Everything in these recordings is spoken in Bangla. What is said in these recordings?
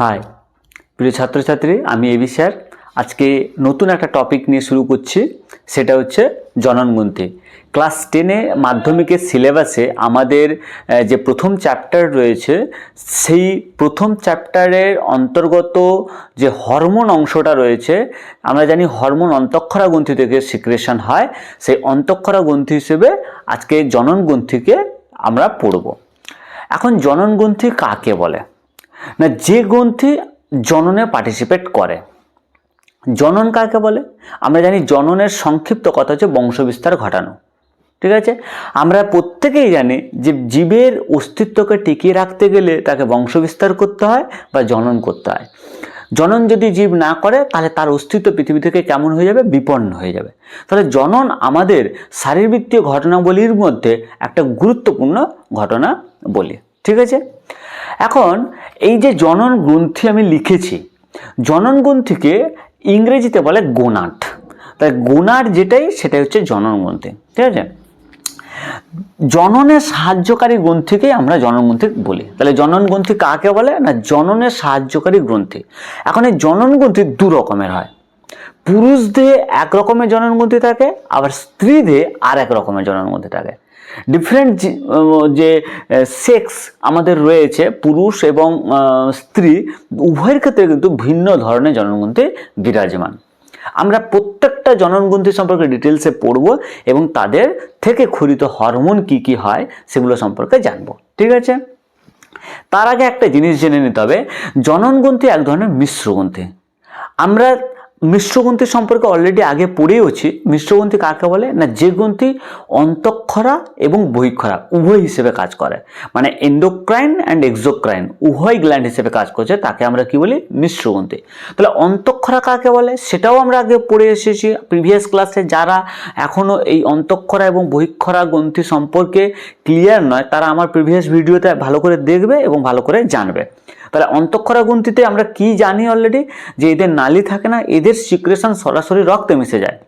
হাই প্রিয় ছাত্রছাত্রী, আমি এবি স্যার। আজকে নতুন একটা টপিক নিয়ে শুরু করছি, সেটা হচ্ছে জননগ্রন্থি। ক্লাস 10-এ মাধ্যমিকের সিলেবাসে আমাদের যে প্রথম চ্যাপ্টার রয়েছে, সেই প্রথম চ্যাপ্টারের অন্তর্গত যে হরমোন অংশটা রয়েছে, আমরা জানি হরমোন অন্তঃক্ষরা গ্রন্থি থেকে সিক্রেশন হয়। সেই অন্তঃক্ষরা গ্রন্থি হিসেবে আজকে জননগ্রন্থিকে আমরা পড়ব। এখন জননগ্রন্থি কাকে বলে? না, যে গ্রন্থি জননে পার্টিসিপেট করে। জনন কাকে বলে? আমরা জানি জননের সংক্ষিপ্ত কথা হচ্ছে বংশবিস্তার ঘটানো। ঠিক আছে, আমরা প্রত্যেকেই জানি যে জীবের অস্তিত্বকে টিকিয়ে রাখতে গেলে তাকে বংশবিস্তার করতে হয় বা জনন করতে হয়। জনন যদি জীব না করে তাহলে তার অস্তিত্ব পৃথিবী থেকে কেমন হয়ে যাবে? বিপন্ন হয়ে যাবে। তাহলে জনন আমাদের শারীরবৃত্তীয় ঘটনাবলীর মধ্যে একটা গুরুত্বপূর্ণ ঘটনা বলি। ঠিক আছে, এখন এই যে জনন গ্রন্থি আমি লিখেছি, জনন গ্রন্থিকে ইংরেজিতে বলে গোনাড। তাই গোনাড যেটাই, সেটাই হচ্ছে জনন গ্রন্থি। ঠিক আছে, জননের সাহায্যকারী গ্রন্থিকেই আমরা জনন গ্রন্থি বলি। তাহলে জনন গ্রন্থি কাকে বলে? না, জননের সাহায্যকারী গ্রন্থি। এখন এই জনন গ্রন্থি দু রকমের হয়। পুরুষ দেহে এক রকমের জনন গ্রন্থি থাকে, আবার স্ত্রী দেহে আর এক রকমের জনন গ্রন্থি থাকে। ডিফারেন্ট যে সেক্স আমাদের রয়েছে, পুরুষ এবং স্ত্রী, উভয়ের ক্ষেত্রে কিন্তু ভিন্ন ধরনের জননগ্রন্থি বিরাজমান। আমরা প্রত্যেকটা জননগ্রন্থি সম্পর্কে ডিটেলসে পড়ব এবং তাদের থেকে ক্ষরিত হরমোন কি কি হয় সেগুলো সম্পর্কে জানবো। ঠিক আছে, তার আগে একটা জিনিস জেনে নিতে হবে, জননগ্রন্থি এক ধরনের মিশ্রগ্রন্থি। আমরা মিশ্রগ্রন্থি সম্পর্কে অলরেডি আগে পড়েওছি। মিশ্রগ্রন্থি কাকে বলে? না, যে গ্রন্থি অন্তঃক্ষরা এবং বহিঃক্ষরা উভয় হিসেবে কাজ করে, মানে এন্ডোক্রাইন অ্যান্ড এক্সোক্রাইন উভয় গ্ল্যান্ড হিসেবে কাজ করছে, তাকে আমরা কি বলি? মিশ্রগ্রন্থি। তাহলে অন্তঃক্ষরা কাকে বলে সেটাও আমরা আগে পড়ে এসেছি প্রিভিয়াস ক্লাসে। যারা এখনও এই অন্তঃক্ষরা এবং বহিঃক্ষরা গ্রন্থি সম্পর্কে ক্লিয়ার নয়, তারা আমার প্রিভিয়াস ভিডিওতে ভালো করে দেখবে এবং ভালো করে জানবে। তাহলে অন্তঃক্ষরা গ্রন্থিতে আমরা কি জানি অলরেডি? যে এদের নালী থাকে না, এদের সিক্রেশন সরাসরি রক্তে মিশে যায়।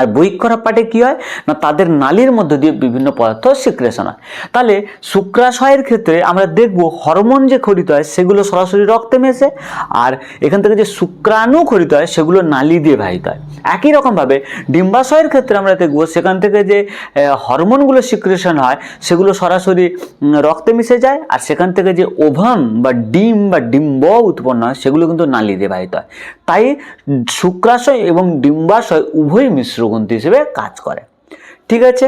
আর বহিঃক্ষরা পার্টে কি হয়? না, তাদের নালীর মধ্য দিয়ে বিভিন্ন পদার্থ সিক্রেশন হয়। তাহলে শুক্রাশয়ের ক্ষেত্রে আমরা দেখব হরমোন যে খরিত হয় সেগুলো সরাসরি রক্তে মেশে, আর এখান থেকে যে শুক্রাণু খরিত হয় সেগুলো নালী দিয়ে বাহিত হয়। একই রকমভাবে ডিম্বাশয়ের ক্ষেত্রে আমরা দেখব সেখান থেকে যে হরমোনগুলো সিক্রেশন হয় সেগুলো সরাসরি রক্তে মিশে যায়, আর সেখান থেকে যে ওভাম বা ডিম বা ডিম্ব উৎপন্ন হয় সেগুলো কিন্তু নালী দিয়ে বাহিত হয়। তাই শুক্রাশয় এবং ডিম্বাশয় উভয় মিশ্রগ্রন্থি হিসেবে কাজ করে। ঠিক আছে,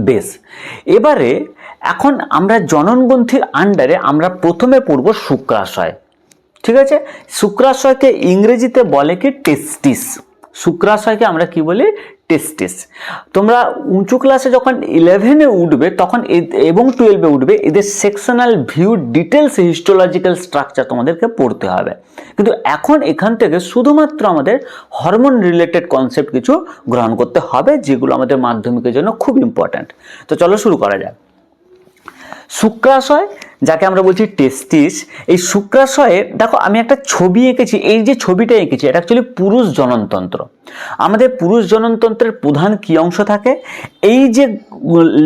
বেশ। এবারে এখন আমরা জননগ্রন্থির আন্ডারে আমরা প্রথমে পড়ব শুক্রাশয়। ঠিক আছে, শুক্রাশয়কে ইংরেজিতে বলে কি? টেস্টিস। শুক্রাশয়কে আমরা কি বলি? টেস্টিস। তোমরা উঁচু ক্লাসে যখন 11-এ উঠবে তখন এবং 12-এ উঠবে, এদের sectional view details histological structure তোমাদেরকে পড়তে হবে। কিন্তু এখন এখান থেকে শুধুমাত্র আমাদের হরমোন রিলেটেড কনসেপ্ট কিছু গ্রহণ করতে হবে, যেগুলো আমাদের মাধ্যমিকের জন্য খুব ইম্পর্ট্যান্ট। তো চলো শুরু করা যাক। শুক্রাশয়, যাকে আমরা বলছি টেস্টিস, এই শুক্রাশয়ের দেখো আমি একটা ছবি এঁকেছি। এই যে ছবিটা এঁকেছি এটা অ্যাকচুয়ালি পুরুষ জননতন্ত্র। আমাদের পুরুষ জননতন্ত্রের প্রধান কি অংশ থাকে? এই যে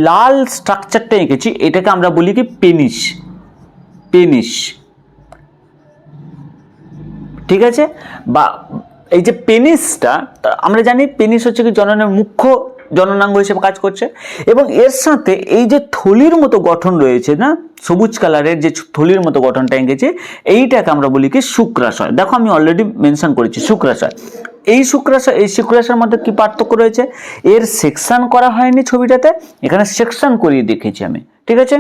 লাল স্ট্রাকচারটা এঁকেছি এটাকে আমরা বলি কি? পেনিস। পেনিস, ঠিক আছে। বা এই যে পেনিসটা, আমরা জানি পেনিস হচ্ছে কি জননের মুখ্য জননাঙ্গ হিসেবে কাজ করছে, এবং এর সাথে এই যে থলির মতো গঠন রয়েছে না, সবুজ কালারের যে থলির মতো গঠনটা এঁকেছে, এইটাকে আমরা বলি কি? শুক্রাশয়। দেখো আমি অলরেডি মেনশন করেছি শুক্রাশয়। এই শুক্রাশয়ের মধ্যে কি পার্থক্য রয়েছে? এর সেকশন করা হয়নি ছবিটাতে, এখানে সেকশন করিয়ে দেখেছি আমি। ঠিক আছে,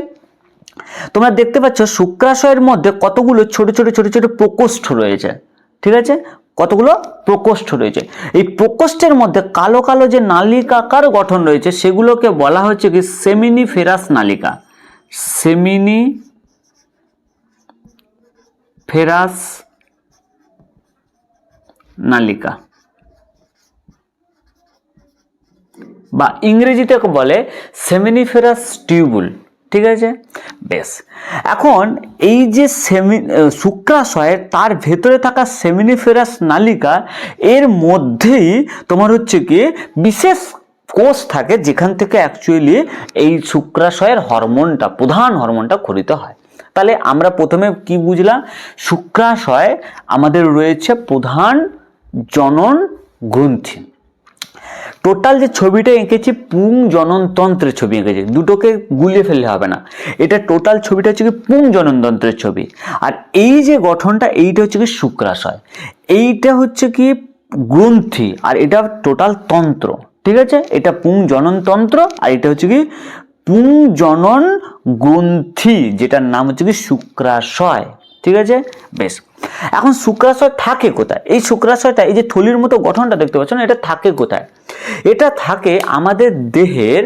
তোমরা দেখতে পাচ্ছ শুক্রাশয়ের মধ্যে কতগুলো ছোট ছোট ছোট ছোট প্রকোষ্ঠ রয়েছে। ঠিক আছে, কতগুলো প্রকোষ্ঠ রয়েছে। এই প্রকোষ্ঠের মধ্যে কালো কালো যে নালিকাকার গঠন রয়েছে সেগুলোকে বলা হচ্ছে কি? সেমিনিফেরাস নালিকা। সেমিনিফেরাস নালিকা, বা ইংরেজিতে বলে সেমিনিফেরাস টিউবুল। ঠিক আছে, বেশ। এখন এই যে শুক্রাশয়, তার ভেতরে থাকা সেমিনিফেরাস নালিকা, এর মধ্যেই তোমার হচ্ছে কি বিশেষ কোষ থাকে যেখান থেকে অ্যাকচুয়ালি এই শুক্রাশয়ের হরমোনটা, প্রধান হরমোনটা খরিত হয়। তাহলে আমরা প্রথমে কি বুঝলাম, শুক্রাশয় আমাদের রয়েছে প্রধান জনন গ্রন্থি। টোটাল যে ছবিটা এঁকেছি পুং জননতন্ত্রের ছবি এঁকেছি, দুটোকে গুলিয়ে ফেললে হবে না। এটা টোটাল ছবিটা হচ্ছে কি পুং জননতন্ত্রের ছবি, আর এই যে গঠনটা এইটা হচ্ছে কি শুক্রাশয়, এইটা হচ্ছে কি গ্রন্থি, আর এটা টোটাল তন্ত্র। ঠিক আছে, এটা পুং জননতন্ত্র আর এটা হচ্ছে কি পুং জনন গ্রন্থি, যেটার নাম হচ্ছে কি শুক্রাশয়। ঠিক আছে, বেশ। এখন শুক্রাশয় থাকে কোথায়? এই শুক্রাশয়টা, এই যে থলির মতো গঠনটা দেখতে পাচ্ছ না, এটা থাকে কোথায়? এটা থাকে আমাদের দেহের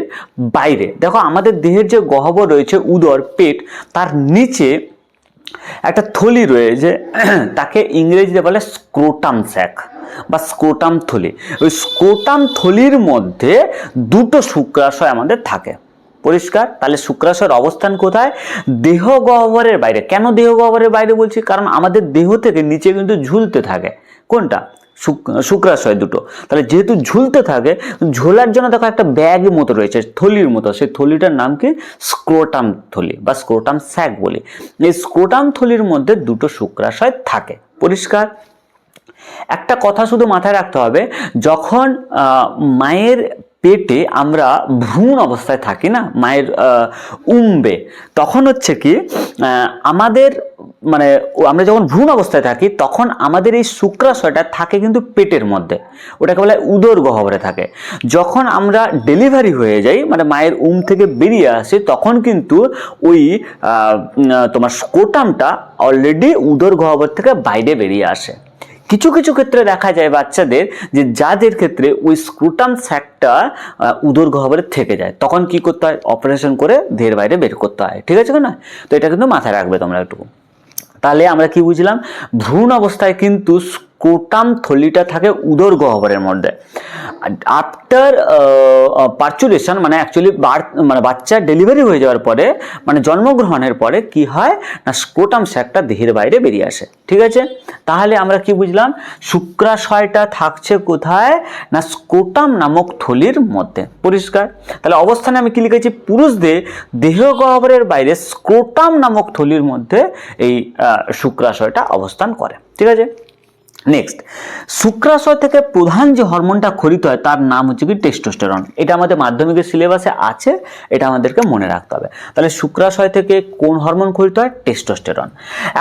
বাইরে। দেখো আমাদের দেহের যে গহ্বর রয়েছে, উদর, পেট, তার নিচে একটা থলি রয়েছে, তাকে ইংরেজিতে বলে স্ক্রোটাম স্যাক বা স্ক্রোটাম থলি। ওই স্ক্রোটাম থলির মধ্যে দুটো শুক্রাশয় আমাদের থাকে। পরিষ্কার? তাহলে শুক্রাশয়ের অবস্থান কোথায়? দেহ গহ্বরের বাইরে। কেন দেহ গহ্বরের বাইরে বলছি? কারণ আমাদের দেহ থেকে নিচে কিন্তু ঝুলতে থাকে। কোনটা? শুক্রাশয় দুটো। তাহলে যেহেতু ঝুলতে থাকে, ঝোলার জন্য দেখো একটা ব্যাগ মতো রয়েছে, থলির মতো, সেই থলিটার নাম কি? স্ক্রোটাম থলি বা স্ক্রোটাম স্যাক বলি। এই স্ক্রোটাম থলির মধ্যে দুটো শুক্রাশয় থাকে। পরিষ্কার? একটা কথা শুধু মাথায় রাখতে হবে, যখন মায়ের পেটে আমরা ভ্রূণ অবস্থায় থাকি না, মায়ের উম্বে, তখন হচ্ছে কি আমাদের মানে আমরা যখন ভ্রূণ অবস্থায় থাকি তখন আমাদের এই শুক্রাশয়টা থাকে কিন্তু পেটের মধ্যে, ওটাকে বলে উদর গহ্বরে থাকে। যখন আমরা ডেলিভারি হয়ে যাই, মানে মায়ের উম থেকে বেরিয়ে আসি, তখন কিন্তু ওই তোমার স্ক্রোটামটা অলরেডি উদর গহ্বর থেকে বাইরে বেরিয়ে আসে। কিছু কিছু ক্ষেত্রে দেখা যায় বাচ্চাদের, যে যাদের ক্ষেত্রে ওই স্ক্রোটাম স্যাকটা উদর গহ্বরে থেকে যায়, তখন কি করতে হয়? অপারেশন করে দেহের বাইরে বের করতে হয়। ঠিক আছে না? তো এটা কিন্তু মাথায় রাখবে তোমরা একটু। তাহলে আমরা কি বুঝলাম? ভ্রূণ অবস্থায় কিন্তু স্ক্রোটাম থলিটা থাকে উদর গহ্বরের মধ্যে। আফটার পার্চুরেশন, মানে অ্যাকচুয়ালি বাচ্চা ডেলিভারি হয়ে যাওয়ার পরে, মানে জন্মগ্রহণের পরে কি হয় না, স্ক্রোটাম স্যাকটা দেহের বাইরে বেরিয়ে আসে। ঠিক আছে, তাহলে আমরা কি বুঝলাম? শুক্রাশয়টা থাকছে কোথায় না, স্ক্রোটাম নামক থলির মধ্যে। পরিষ্কার? তাহলে অবস্থানে আমি কি লিখেছি? পুরুষদের দেহ গহ্বরের বাইরে স্ক্রোটাম নামক থলির মধ্যে এই শুক্রাশয়টা অবস্থান করে। ঠিক আছে, নেক্সট, শুক্রাশয় থেকে প্রধান যে হরমোনটা খরিত হয় তার নাম হচ্ছে কি টেস্টোস্টেরন। এটা আমাদের মাধ্যমিকের সিলেবাসে আছে, এটা আমাদেরকে মনে রাখতে হবে। তাহলে শুক্রাশয় থেকে কোন হরমোন খরিত হয়? টেস্টোস্টেরন।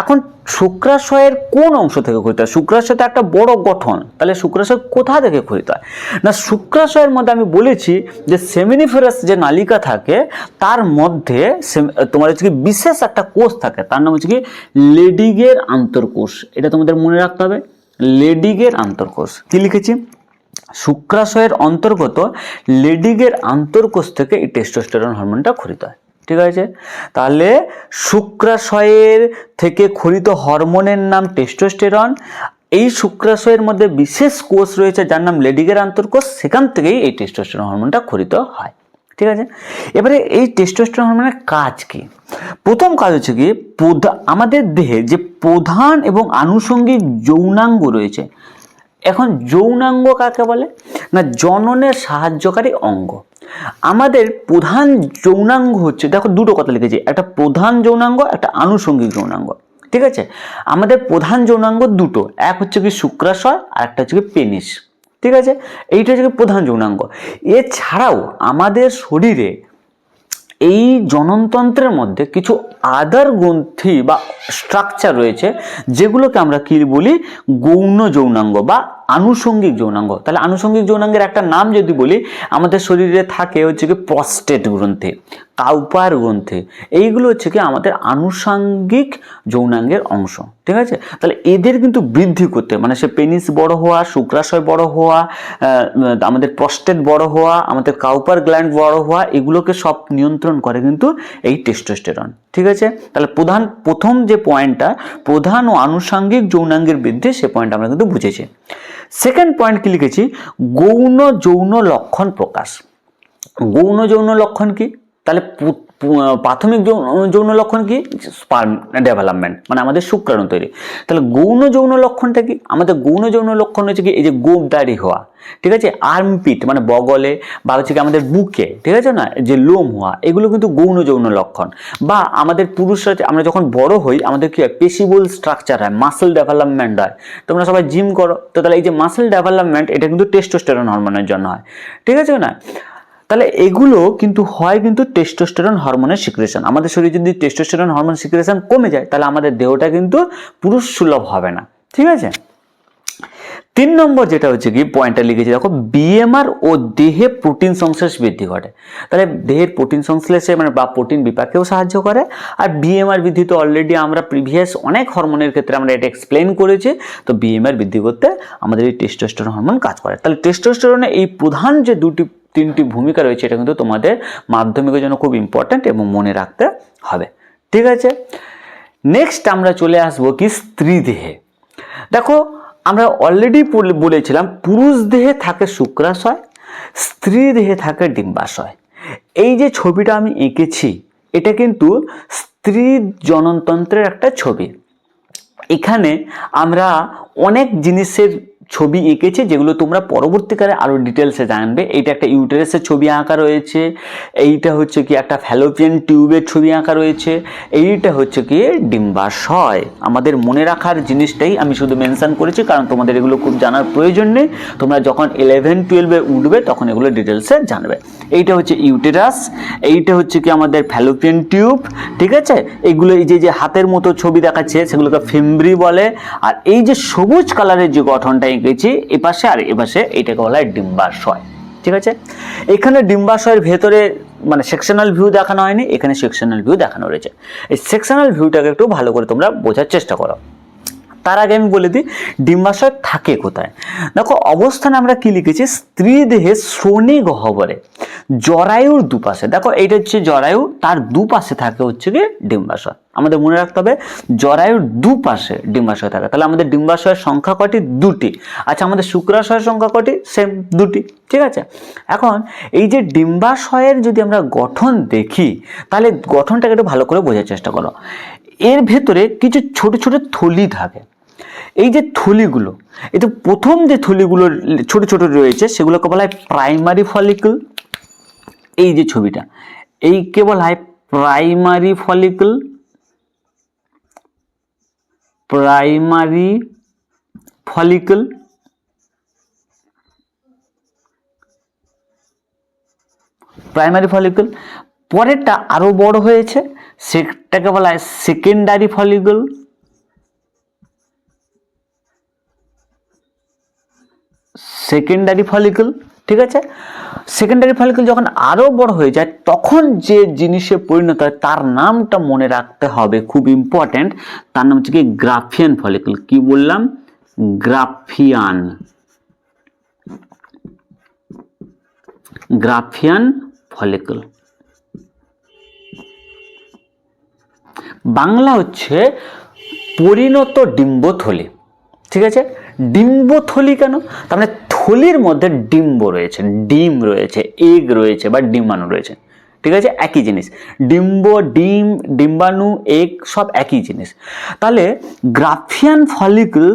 এখন শুক্রাশয়ের কোন অংশ থেকে খরিত হয়? শুক্রাশয় তো একটা বড় গঠন, তাহলে শুক্রাশয় কোথা থেকে খরিত হয় না, শুক্রাশয়ের মধ্যে আমি বলেছি যে সেমিনিফেরাস যে নালিকা থাকে তার মধ্যে তোমার হচ্ছে কি বিশেষ একটা কোষ থাকে, তার নাম হচ্ছে কি লেডিগের আন্তর্কোষ। এটা তোমাদের মনে রাখতে হবে, লেডিগের আন্তর্কোষ। কি লিখেছি? শুক্রাশয়ের অন্তর্গত লেডিগের আন্তর্কোষ থেকে এই টেস্টোস্টেরন হরমোনটা খরিত হয়। ঠিক আছে, তাহলে শুক্রাশয়ের থেকে খরিত হরমোনের নাম টেস্টোস্টেরন। এই শুক্রাশয়ের মধ্যে বিশেষ কোষ রয়েছে যার নাম লেডিগের আন্তর্কোষ, সেখান থেকেই এই টেস্টোস্টেরন হরমোনটা খরিত হয়। ঠিক আছে, এবারে এই টেস্টোস্টেরন হরমোনের কাজ কি? প্রথম কাজ হচ্ছে কি, আমাদের দেহে যে প্রধান এবং আনুষঙ্গিক যৌনাঙ্গ রয়েছে। এখন যৌনাঙ্গ কাকে বলে না, জননের সাহায্যকারী অঙ্গ। আমাদের প্রধান যৌনাঙ্গ হচ্ছে, দেখো দুটো কথা লিখেছি, একটা প্রধান যৌনাঙ্গ, একটা আনুষঙ্গিক যৌনাঙ্গ। ঠিক আছে, আমাদের প্রধান যৌনাঙ্গ দুটো, এক হচ্ছে কি শুক্রাশয় আর একটা হচ্ছে কি পেনিস। ঠিক আছে, এইটা হচ্ছে কি প্রধান যৌনাঙ্গ। এছাড়াও আমাদের শরীরে এই জননতন্ত্রের মধ্যে কিছু আদার গ্রন্থি বা স্ট্রাকচার রয়েছে, যেগুলোকে আমরা কি বলি? গৌণ যৌনাঙ্গ বা আনুষঙ্গিক যৌনাঙ্গ। তাহলে আনুষঙ্গিক যৌনাঙ্গের একটা নাম যদি বলি, আমাদের শরীরে থাকে হচ্ছে কি প্রস্টেট গ্রন্থি, কাউপার গ্রন্থি, এইগুলো হচ্ছে কি আমাদের আনুষঙ্গিক যৌনাঙ্গের অংশ। ঠিক আছে, তাহলে এদের কিন্তু বৃদ্ধি করতে, মানে সে পেনিস বড় হওয়া, শুক্রাশয় বড় হওয়া, আমাদের প্রস্টেট বড় হওয়া, আমাদের কাউপার গ্ল্যান্ড বড় হওয়া, এগুলোকে সব নিয়ন্ত্রণ করে কিন্তু এই টেস্টোস্টেরন। ঠিক আছে, তাহলে প্রথম যে পয়েন্টটা, প্রধান ও আনুষঙ্গিক যৌনাঙ্গের বৃদ্ধি, সে পয়েন্ট আমরা কিন্তু বুঝেছি। সেকেন্ড পয়েন্ট কি লিখেছি? গৌণ যৌন লক্ষণ প্রকাশ। গৌণ যৌন লক্ষণ কি? তাহলে প্রাথমিক যৌন লক্ষণ কি? স্পার্ম ডেভেলপমেন্ট, মানে আমাদের শুক্রাণু তৈরি। তাহলে গৌণ যৌন লক্ষণটা কি? আমাদের গৌণ যৌন লক্ষণ হচ্ছে কি এই যে গোপদাড়ি হওয়া, ঠিক আছে, আর্মপিট মানে বগলে বা হচ্ছে কি আমাদের বুকে, ঠিক আছে না, যে লোম হওয়া, এগুলো কিন্তু গৌণ যৌন লক্ষণ। বা আমাদের পুরুষরা আমরা যখন বড় হই আমাদের কি হয়, পেশিবল স্ট্রাকচার হয়, মাসেল ডেভেলপমেন্ট হয়। তোমরা সবাই জিম করো, তো তাহলে এই যে মাসেল ডেভেলপমেন্ট এটা কিন্তু টেস্টোস্টেরন হরমোনের জন্য হয়, ঠিক আছে না। তাহলে এগুলো কিন্তু হয় কিন্তু টেস্টোস্টেরন হরমোনের সিক্রেশন। আমাদের শরীরে যদি টেস্টোস্টেরন হরমোন সিক্রেশন কমে যায় তাহলে আমাদের দেহটা কিন্তু পুরুষ সুলভ হবে না, ঠিক আছে। 3 নম্বর যেটা হচ্ছে কি পয়েন্টটা লিখেছি দেখো, বিএমআর ও দেহে প্রোটিন সংশ্লেষ বৃদ্ধি ঘটে। তাহলে দেহের প্রোটিন সংশ্লেষে মানে বা প্রোটিন বিপাকেও সাহায্য করে। আর বিএমআর বৃদ্ধি তো অলরেডি আমরা প্রিভিয়াস অনেক হরমোনের ক্ষেত্রে আমরা এটা এক্সপ্লেন করেছি। তো বিএমআর বৃদ্ধি করতে আমাদের এই টেস্টোস্টেরন হরমোন কাজ করে। তাহলে টেস্টোস্টেরনে এই প্রধান যে 3টি ভূমিকা রয়েছে এটা কিন্তু তোমাদের মাধ্যমিকের জন্য খুব ইম্পর্ট্যান্ট এবং মনে রাখতে হবে, ঠিক আছে। নেক্সট আমরা চলে আসবো কি স্ত্রী দেহে। দেখো আমরা অলরেডি বলেছিলাম পুরুষ দেহে থাকে শুক্রাশয়, স্ত্রী দেহে থাকে ডিম্বাশয়। এই যে ছবিটা আমি এঁকেছি এটা কিন্তু স্ত্রী জননতন্ত্রের একটা ছবি। এখানে আমরা অনেক জিনিসের ছবি এঁকেছি যেগুলো তোমরা পরবর্তীকালে আরও ডিটেলসে জানবে। এইটা একটা ইউটেরাসের ছবি আঁকা রয়েছে, এইটা হচ্ছে কি একটা ফ্যালোপিয়ান টিউবের ছবি আঁকা রয়েছে, এইটা হচ্ছে কি ডিম্বাশয়। আমাদের মনে রাখার জিনিসটাই আমি শুধু মেনশন করেছি কারণ তোমাদের এগুলো খুব জানার প্রয়োজন নেই। তোমরা যখন 11-12-এ উঠবে তখন এগুলো ডিটেলসে জানবে। এইটা হচ্ছে ইউটেরাস, এইটা হচ্ছে কি আমাদের ফ্যালোপিয়ান টিউব, ঠিক আছে। এইগুলো এই যে হাতের মতো ছবি দেখাচ্ছে সেগুলোকে ফিমব্রি বলে। আর এই যে সবুজ কালারের যে গঠনটা এঁকেছি এপাশে আর এপাশে এইটাকে বলা হয় ডিম্বাশয়, ঠিক আছে। এখানে ডিম্বাশয়ের ভেতরে মানে সেকশনাল ভিউ দেখানো হয়নি, এখানে সেকশনাল ভিউ দেখানো রয়েছে। এই সেকশনাল ভিউটাকে একটু ভালো করে তোমরা বোঝার চেষ্টা করো। তার আগে আমি বলে দিই ডিম্বাশয় থাকে কোথায়। দেখো অবস্থানে আমরা কি লিখেছি, স্ত্রী দেহে শ্রোণী গহ্বরে জরায়ুর দুপাশে। দেখো এইটা হচ্ছে জরায়ু, তার দুপাশে থাকে হচ্ছে কি ডিম্বাশয়। আমাদের মনে রাখতে হবে জরায়ুর দুপাশে ডিম্বাশয় থাকে। তাহলে আমাদের ডিম্বাশয়ের সংখ্যা কটি? 2টি। আচ্ছা আমাদের শুক্রাশয়ের সংখ্যা কটি? সেম 2টি, ঠিক আছে। এখন এই যে ডিম্বাশয়ের যদি আমরা গঠন দেখি তাহলে গঠনটাকে একটু ভালো করে বোঝার চেষ্টা করো। এর ভেতরে কিছু ছোট ছোট থলি থাকে। এই যে থলিগুলো, এই তো প্রথম যে থলিগুলো ছোট ছোট রয়েছে সেগুলোকে বলা হয় প্রাইমারি ফলিকল। এই যে ছবিটা এইকে বলা হয় primary follicle, primary follicle. Primary follicle পরেরটা আরো বড় হয়েছে সেটাকে বলা হয় সেকেন্ডারি ফলিকল। সেকেন্ডারি ফলিকল, ঠিক আছে। সেকেন্ডারি ফলিকল যখন আরো বড় হয়ে যায় তখন যে জিনিসে পরিণত হয় তার নামটা মনে রাখতে হবে, খুব ইম্পর্টেন্ট। তার নাম হচ্ছে কি গ্রাফিয়ান ফলিকল। কি বললাম? Graafian, Graafian follicle. বাংলা হচ্ছে পরিণত ডিম্বথলি, ঠিক আছে। ডিম্বথলি কেন? তার মানে থলির মধ্যে ডিম্ব রয়েছে, ডিম রয়েছে, এগ রয়েছে বা ডিম্বাণু রয়েছে, ঠিক আছে। একই জিনিস, ডিম্ব, ডিম, ডিম্বাণু, এগ সব একই জিনিস। তাহলে গ্রাফিয়ান ফলিকল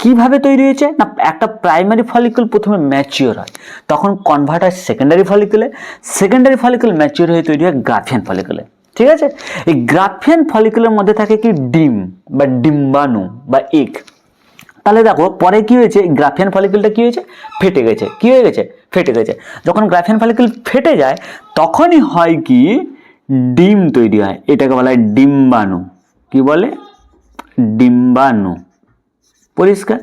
কিভাবে তৈরি হয়েছে না, একটা প্রাইমারি ফলিকল প্রথমে ম্যাচিওর হয়, তখন কনভার্ট হয় সেকেন্ডারি ফলিকলে, সেকেন্ডারি ফলিকল ম্যাচিওর হয়ে তৈরি হয় গ্রাফিয়ান ফলিকলে, ঠিক আছে। এই গ্রাফিয়ান ফলিকলের মধ্যে থাকে কি ডিম বা ডিম্বাণু বা এগ। তাহলে দেখো পরে কি হয়েছে, গ্রাফিয়ান ফলিকলটা কি হয়েছে? ফেটে গেছে। কি হয়ে গেছে? ফেটে গেছে। যখন গ্রাফিয়ান ফলিকল ফেটে যায় তখনই হয় কি ডিম তৈরি হয়, এটাকে বলা হয় ডিম্বাণু। কি বলে? ডিম্বাণু। পরিষ্কার?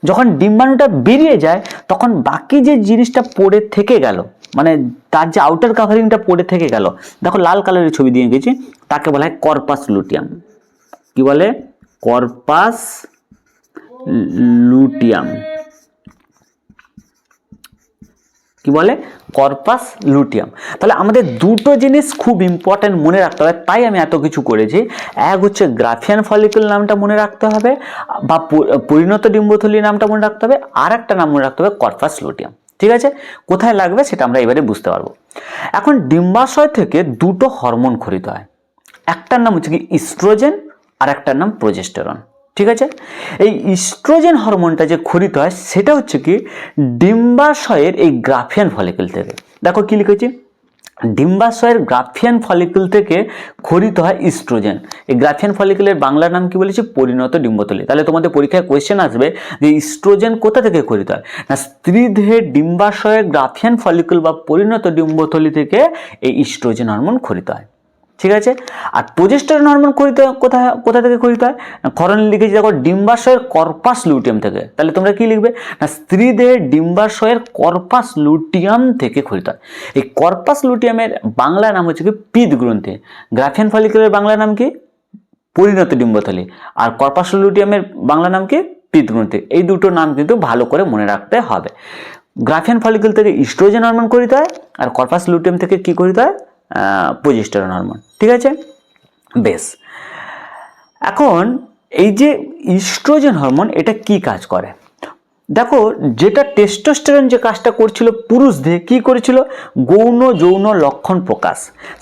যখন ডিম্বাণুটা বেরিয়ে যায় তখন বাকি যে জিনিসটা পড়ে থেকে গেল, মানে তার যে আউটার কাভারিংটা পড়ে থেকে গেল, দেখো লাল কালারের ছবি দিয়ে গেছি, তাকে বলা হয় কর্পাস লুটিয়াম। কি বলে? Corpus luteum. কি বলে? Corpus luteum. তাহলে আমাদের দুটো জিনিস খুব ইম্পর্টেন্ট মনে রাখতে হবে, তাই আমি এত কিছু করেছি। এক হচ্ছে গ্রাফিয়ান ফলিকল নামটা মনে রাখতে হবে বা পরিণত ডিম্বথলি নামটা মনে রাখতে হবে, আর একটা নাম মনে রাখতে হবে কর্পাস লুটিয়াম। ঠিক আছে, কোথায় লাগবে সেটা আমরা এবারে বুঝতে পারবো। এখন ডিম্বাশয় থেকে দুটো হরমোন খরিত হয়, একটার নাম হচ্ছে কি ইস্ট্রোজেন আর একটার নাম প্রোজেস্টেরন। ঠিক আছে, এই ইস্ট্রোজেন হরমোনটা যে খরিত হয় সেটা হচ্ছে কি ডিম্বাশয়ের এই গ্রাফিয়ান ফলিকল থেকে। দেখো কি লিখেছি, ডিম্বাশয়ের গ্রাফিয়ান ফলিকল থেকে খরিত হয় ইস্ট্রোজেন। এই গ্রাফিয়ান ফলিকলের বাংলা নাম কি বলেছি, পরিণত ডিম্বথলি। তাহলে তোমাদের পরীক্ষায় কোয়েশ্চেন আসবে যে ইস্ট্রোজেন কোথা থেকে খরিত হয়, না স্ত্রী দেহের ডিম্বাশয়ের গ্রাফিয়ান ফলিকল বা পরিণত ডিম্বথলি থেকে এই ইস্ট্রোজেন হরমোন খরিত হয়। ঠিক আছে, আর প্রোজেস্টেরন হরমোন কোথা থেকে খরিত হয়, খরণ লিখেছি দেখো ডিম্বাশয়ের কর্পাস লুটিয়াম থেকে। তাহলে তোমরা কি লিখবে, না স্ত্রী দেহের ডিম্বাশয়ের কর্পাস লুটিয়াম থেকে খরিত হয়। এই কর্পাস লুটিয়ামের বাংলা নাম হচ্ছে কি পিত গ্রন্থি। গ্রাফিয়ান ফলিকলের বাংলা নাম কি, পরিণত ডিম্বথলি। আর কর্পাস লুটিয়ামের বাংলা নাম কি, পিত গ্রন্থি। এই দুটো নাম কিন্তু ভালো করে মনে রাখতে হবে। গ্রাফিয়ান ফলিকল থেকে ইস্ট্রোজেন হরমোন খরিত হয়, আর কর্পাস লুটিয়াম থেকে কি খরিত হয়, প্রোজেস্টেরন হরমোন। ঠিক আছে, বেশ। এখন এই যে ইস্ট্রোজেন হরমোন এটা কি কাজ করে, দেখো যেটা টেস্টোস্টেরন যে কাজটা করছিল পুরুষদের, কি করেছিল, গৌণ যৌন লক্ষণ প্রকাশ,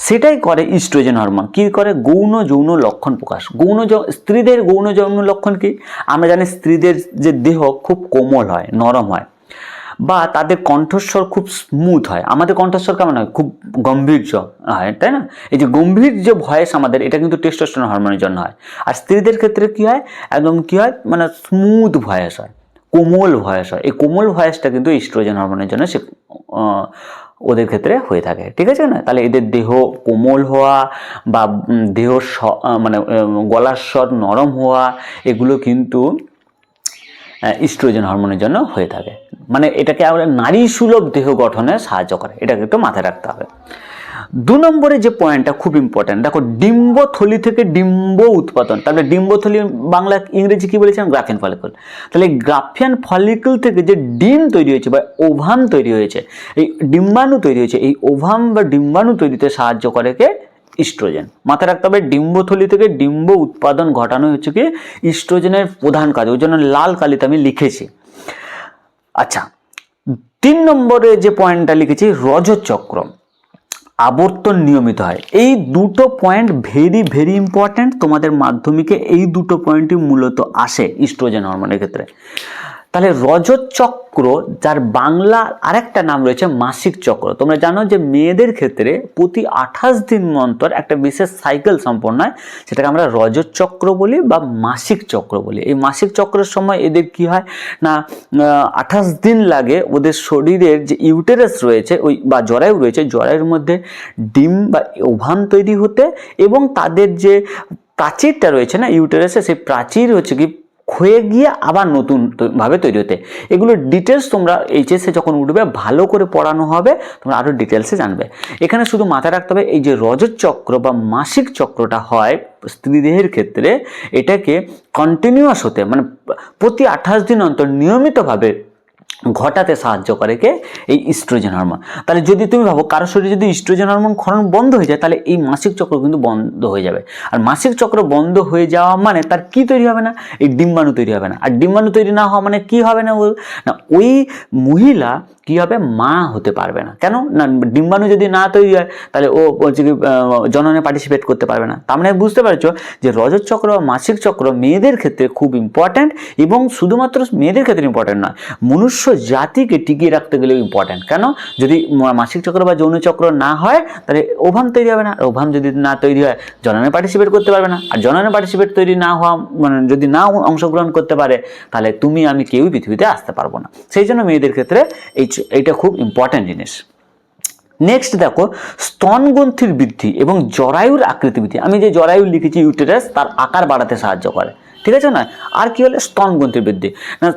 সেটাই করে ইস্ট্রোজেন হরমোন। কি করে, গৌণ যৌন লক্ষণ প্রকাশ। স্ত্রীদের গৌণ যৌন লক্ষণ কি, আমরা জানি স্ত্রীদের যে দেহ খুব কোমল হয়, নরম হয়, বা তাদের কণ্ঠস্বর খুব স্মুথ হয়। আমাদের কণ্ঠস্বর কেমন হয়, খুব গম্ভীর্য হয়, তাই না? এই যে গম্ভীর যে ভয়েস আমাদের, এটা কিন্তু টেস্টোস্টেরন হরমোনের জন্য হয়। আর স্ত্রীদের ক্ষেত্রে কি হয়, একদম কি হয়, মানে স্মুথ ভয়েস হয়, কোমল ভয়েস হয়। এই কোমল ভয়েসটা কিন্তু ইস্ট্রোজেন হরমোনের জন্য সে ওদের ক্ষেত্রে হয়ে থাকে। ঠিক আছে না? তাহলে এদের দেহ কোমল হওয়া বা দেহ মানে গলার স্বর নরম হওয়া, এগুলো কিন্তু ইস্ট্রোজেন হরমোনের জন্য হয়ে থাকে। মানে এটাকে আমরা নারী সুলভ দেহ গঠনে সাহায্য করে, এটাকে একটু মাথায় রাখতে হবে। 2 নম্বরে যে পয়েন্টটা খুব ইম্পর্টেন্ট, দেখো ডিম্বথলি থেকে ডিম্ব উৎপাদন। তাহলে ডিম্বথলি বাংলা ইংরেজি কি বলেছিলাম, গ্রাফিয়ান ফলিকল। তাহলে গ্রাফিয়ান ফলিকল থেকে যে ডিম তৈরি হয়েছে বা ওভাম তৈরি হয়েছে, এই ডিম্বাণু তৈরি হয়েছে, এই ওভাম বা ডিম্বাণু তৈরিতে সাহায্য করে কে, ইস্ট্রোজেন। মাথায় রাখতে হবে ডিম্বথলি থেকে ডিম্ব উৎপাদন ঘটানো হচ্ছে কি ইস্ট্রোজেনের প্রধান কাজ, ওই জন্য লাল কালিতে আমি লিখেছি। আচ্ছা, 3 নম্বরে যে পয়েন্টটা লিখেছি, রজতচক্র আবর্তন নিয়মিত হয়। এই দুটো পয়েন্ট ভেরি ভেরি ইম্পর্ট্যান্ট, তোমাদের মাধ্যমিকে এই দুটো পয়েন্টই মূলত আসে ইস্ট্রোজেন হরমোনের ক্ষেত্রে। তাহলে রজত চক্র, যার বাংলা আরেকটা নাম রয়েছে মাসিক চক্র। তোমরা জানো যে মেয়েদের ক্ষেত্রে প্রতি 28 দিন অন্তর একটা বিশেষ সাইকেল সম্পন্ন হয়, সেটাকে আমরা রজত চক্র বলি বা মাসিক চক্র বলি। এই মাসিক চক্রের সময় এদের কি হয় না, 28 দিন লাগে ওদের শরীরের যে ইউটেরাস রয়েছে ওই বা জরায়ু রয়েছে, জরায়ুর মধ্যে ডিম বা ওভাম তৈরি হতে, এবং তাদের যে প্রাচীরটা রয়েছে না ইউটেরাসে, সেই প্রাচীর হচ্ছে কি ক্ষয়ে গিয়ে আবার নতুন ভাবে তৈরি হতে। এগুলো ডিটেলস তোমরা এইচএসে যখন উঠবে ভালো করে পড়ানো হবে, তোমরা আরও ডিটেলসে জানবে। এখানে শুধু মাথায় রাখতে হবে এই যে রজত চক্র বা মাসিক চক্রটা হয় স্ত্রীদেহের ক্ষেত্রে, এটাকে কন্টিনিউয়াস হতে মানে প্রতি 28 দিন অন্তর নিয়মিতভাবে ঘটাতে সাহায্য করে কে, এই ইস্ট্রোজেন হরমোন। তাহলে যদি তুমি ভাবো কারো শরীরে যদি ইস্ট্রোজেন হরমোন ক্ষরণ বন্ধ হয়ে যায়, তাহলে এই মাসিক চক্র কিন্তু বন্ধ হয়ে যাবে। আর মাসিক চক্র বন্ধ হয়ে যাওয়া মানে তার কি তৈরি হবে না, এই ডিম্বাণু তৈরি হবে না। আর ডিম্বাণু তৈরি না হওয়া মানে কি হবে না, ওই মহিলা কি হবে, মা হতে পারবে না। কেন না, ডিম্বাণু যদি না তৈরি হয় তাহলে ও হচ্ছে কি জননে পার্টিসিপেট করতে পারবে না। তার মানে বুঝতে পারছো যে রজত চক্র বা মাসিক চক্র মেয়েদের ক্ষেত্রে খুব ইম্পর্ট্যান্ট, এবং শুধুমাত্র মেয়েদের ক্ষেত্রে ইম্পর্ট্যান্ট নয়, মনুষ্য জাতিকে টিকিয়ে রাখতে গেলেও ইম্পর্ট্যান্ট। কেন, যদি মাসিক চক্র বা যৌন চক্র না হয় তাহলে ওভাম তৈরি হবে না, আর ওভাম যদি না তৈরি হয় জননে পার্টিসিপেট করতে পারবে না, আর জননে পার্টিসিপেট তৈরি না হওয়া মানে যদি না অংশগ্রহণ করতে পারে তাহলে তুমি আমি কেউই পৃথিবীতে আসতে পারবো না। সেই জন্য মেয়েদের ক্ষেত্রে এইটা খুব ইম্পর্ট্যান্ট জিনিস। নেক্সট দেখো, স্তনগ্রন্থির বৃদ্ধি এবং জরায়ুর আকৃতি বৃদ্ধি। আমি যে জরায়ু লিখেছি ইউটেরাস, তার আকার বাড়াতে সাহায্য করে। ঠিক আছে না? আর কি হলে স্তনগ্রন্থির বৃদ্ধি না,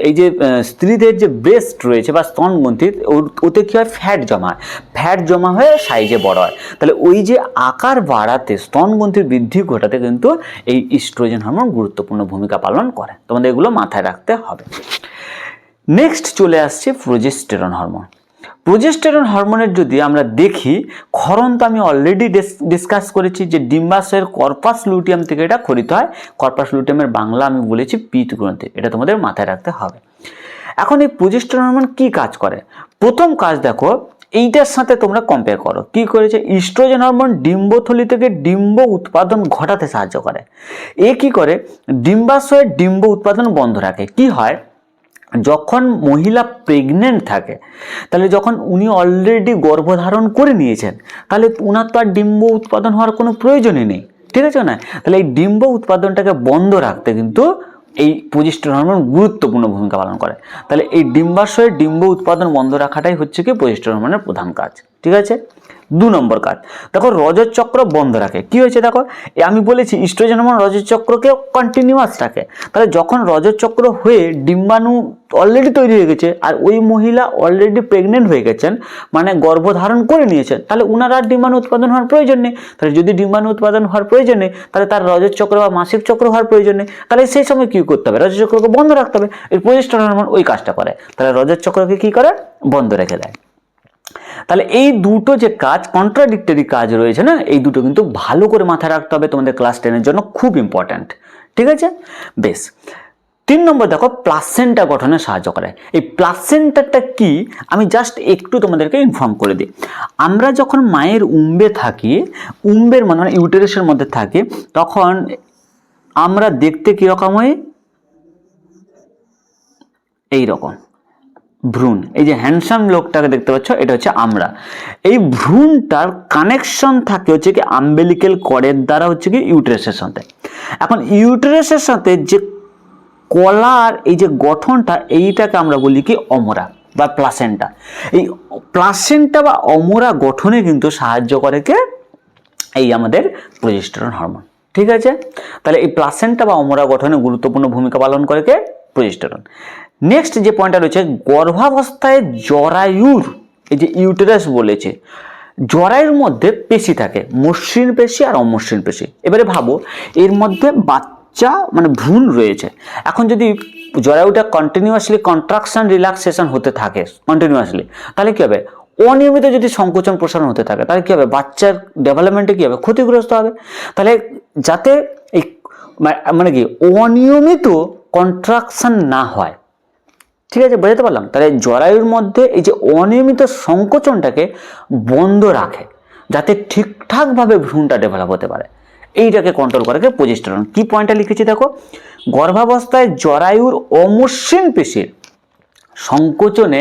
এই যে স্ত্রীদের যে ব্রেস্ট রয়েছে বা স্তনগ্রন্থি, ওতে কি হয়, ফ্যাট জমা হয়ে সাইজে বড় হয়। তাহলে ওই যে আকার বাড়াতে, স্তনগ্রন্থির বৃদ্ধি ঘটাতে কিন্তু এই ইস্ট্রোজেন হরমোন গুরুত্বপূর্ণ ভূমিকা পালন করে। তোমাদের এগুলো মাথায় রাখতে হবে। নেক্সট চলে আসছে প্রোজেস্টেরন হরমোন। প্রোজেস্টেরন হরমোনের যদি আমরা দেখি, ক্ষরণ তো আমি অলরেডি ডিসকাস করেছি যে ডিম্বাশয়ের কর্পাস লুটিয়াম থেকে এটা খরিত হয়। কর্পাস লুটিয়ামের বাংলা আমি বলেছি পিত গ্রন্থি, এটা তোমাদের মাথায় রাখতে হবে। এখন এই প্রজেস্টেরন হরমোন কি কাজ করে? প্রথম কাজ দেখো, এইটার সাথে তোমরা কম্পেয়ার করো। কি করেছে? ইস্ট্রোজেন হরমোন ডিম্বথলি থেকে ডিম্ব উৎপাদন ঘটাতে সাহায্য করে। এ কি করে? ডিম্বাশয়ের ডিম্ব উৎপাদন বন্ধ রাখে। কি হয়, যখন মহিলা প্রেগনেন্ট থাকে, তাহলে যখন উনি অলরেডি গর্ভধারণ করে নিয়েছেন, তাহলে উনার তো আর ডিম্ব উৎপাদন হওয়ার কোনো প্রয়োজনই নেই, ঠিক আছে না? তাহলে এই ডিম্ব উৎপাদনটাকে বন্ধ রাখতে কিন্তু এই প্রজেস্টেরন হরমোন গুরুত্বপূর্ণ ভূমিকা পালন করে। তাহলে এই ডিম্বাশয়ের ডিম্ব উৎপাদন বন্ধ রাখাটাই হচ্ছে কি প্রজেস্টেরন হরমোনের প্রধান কাজ, ঠিক আছে? 2 নম্বর কাজ দেখো, রজত চক্র বন্ধ রাখে। কি হয়েছে দেখো, আমি বলেছি ইস্ট্রোজেন হরমোন রজত চক্রকে কন্টিনিউয়াস রাখে। তাহলে যখন রজত চক্র হয়ে ডিম্বাণু অলরেডি তৈরি হয়ে গেছে আর ওই মহিলা অলরেডি প্রেগনেন্ট হয়ে গেছেন, মানে গর্ভধারণ করে নিয়েছেন, তাহলে উনার আর ডিম্বাণু উৎপাদন হওয়ার প্রয়োজন নেই। তাহলে যদি ডিম্বাণু উৎপাদন হওয়ার প্রয়োজন নেই, তাহলে তার রজত চক্র বা মাসিক চক্র হওয়ার প্রয়োজন নেই। তাহলে সেই সময় কি করতে হবে? রজত চক্রকে বন্ধ রাখতে হবে। এই প্রজেস্টেরন হরমোন ওই কাজটা করে। তাহলে রজত চক্রকে কি করে? বন্ধ রেখে দেয়। তাহলে এই দুটো যে কাজ, কন্ট্রাডিক্টরি কাজ রয়েছে না, এই দুটো কিন্তু ভালো করে মাথায় রাখতে হবে, তোমাদের ক্লাস 10-এর জন্য খুব ইম্পর্ট্যান্ট, ঠিক আছে? বেশ। 3 নম্বর দেখো, প্লাসেন্টা গঠনে সাহায্য করে। এই প্লাসেন্টাটা কি আমি জাস্ট একটু তোমাদেরকে ইনফর্ম করে দিই। আমরা যখন মায়ের উম্বে থাকি, উম্বের মানে ইউটেরাসের মধ্যে থাকি, তখন আমরা দেখতে কিরকম হই? এইরকম ভ্রূণ। এই যে হ্যান্ডসাম লোকটাকে দেখতে পাচ্ছ, এটা হচ্ছে আমরা। এই ভ্রূণটার কানেকশন থাকে হচ্ছে কি আম্বেলিক্যাল কর্ডের দ্বারা হচ্ছে কি ইউটেরাসের সাথে। এখন ইউটেরাসের সাথে যে কলার এই যে গঠনটা, এইটাকে আমরা বলি কি অমরা বা প্লাসেন্টা। এই প্লাসেন্টা বা অমরা গঠনে কিন্তু সাহায্য করে কে? এই আমাদের প্রজেস্টেরন হরমোন, ঠিক আছে? তাহলে এই প্লাসেন্টা বা অমরা গঠনে গুরুত্বপূর্ণ ভূমিকা পালন করে কে? প্রজেস্টেরন। নেক্সট যে পয়েন্টটা রয়েছে, গর্ভাবস্থায় জরায়ুর এই যে ইউটেরাস বলেছে, জরায়ুর মধ্যে পেশি থাকে, মসৃণ পেশি আর অমসৃণ পেশি। এবারে ভাবো, এর মধ্যে বাচ্চা মানে ভ্রূণ রয়েছে। এখন যদি জরায়ুটা কন্টিনিউয়াসলি কন্ট্রাকশন রিল্যাক্সেশন হতে থাকে কন্টিনিউয়াসলি, তাহলে কি হবে? অনিয়মিত যদি সংকোচন প্রসারণ হতে থাকে, তাহলে কি হবে? বাচ্চার ডেভেলপমেন্টে কি হবে? ক্ষতিগ্রস্ত হবে। তাহলে যাতে এই মানে কি অনিয়মিত কন্ট্রাকশন না হয়, ঠিক আছে? বোঝাতে পারলাম? তাহলে জরায়ুর মধ্যে এই যে অনিয়মিত সংকোচনটাকে বন্ধ রাখে, যাতে ঠিকঠাকভাবে ভ্রূণটা ডেভেলপ হতে পারে। এইটাকে কন্ট্রোল করে প্রজেস্টেরন। কি পয়েন্টটা লিখেছি দেখো, গর্ভাবস্থায় জরায়ুর অমসৃণ পেশির সংকোচনে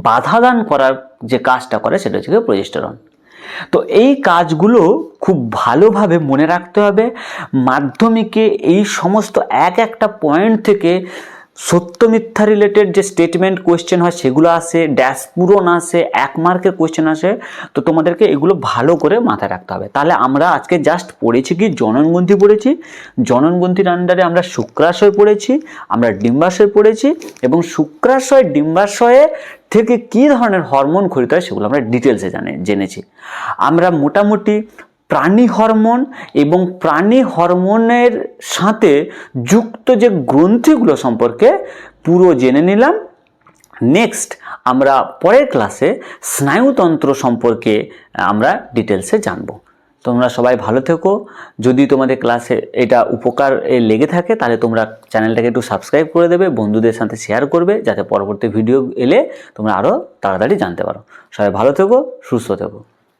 বাধা দান করার যে কাজটা করে, সেটা হচ্ছে প্রজেস্টেরন। তো এই কাজগুলো খুব ভালোভাবে মনে রাখতে হবে। মাধ্যমিকে এই সমস্ত একটা পয়েন্ট থেকে সত্য মিথ্যা রিলেটেড যে স্টেটমেন্ট কোয়েশ্চেন হয় সেগুলো আসে, ড্যাশ পূরণ আসে, 1 মার্কের কোয়েশ্চেন আসে। তো তোমাদেরকে এগুলো ভালো করে মাথায় রাখতে হবে। তাহলে আমরা আজকে জাস্ট পড়েছি কি জননগ্রন্থি পড়েছি, জননগ্রন্থির আন্ডারে আমরা শুক্রাশয় পড়েছি, আমরা ডিম্বাশয় পড়েছি, এবং শুক্রাশয় ডিম্বাশয়ে থেকে কী ধরনের হরমোন খরিত হয় সেগুলো আমরা ডিটেলসে জেনেছি। আমরা মোটামুটি প্রাণী হরমোন এবং প্রাণী হরমোনের সাথে যুক্ত যে গ্রন্থিগুলো সম্পর্কে পুরো জেনে নিলাম। নেক্সট আমরা পরের ক্লাসে স্নায়ুতন্ত্র সম্পর্কে আমরা ডিটেলসে জানব। তোমরা সবাই ভালো থেকো। যদি তোমাদের ক্লাসে এটা উপকার লেগে থাকে, তাহলে তোমরা চ্যানেলটাকে একটু সাবস্ক্রাইব করে দেবে, বন্ধুদের সাথে শেয়ার করবে, যাতে পরবর্তী ভিডিও এলে তোমরা আরও তাড়াতাড়ি জানতে পারো। সবাই ভালো থেকো, সুস্থ থেকো।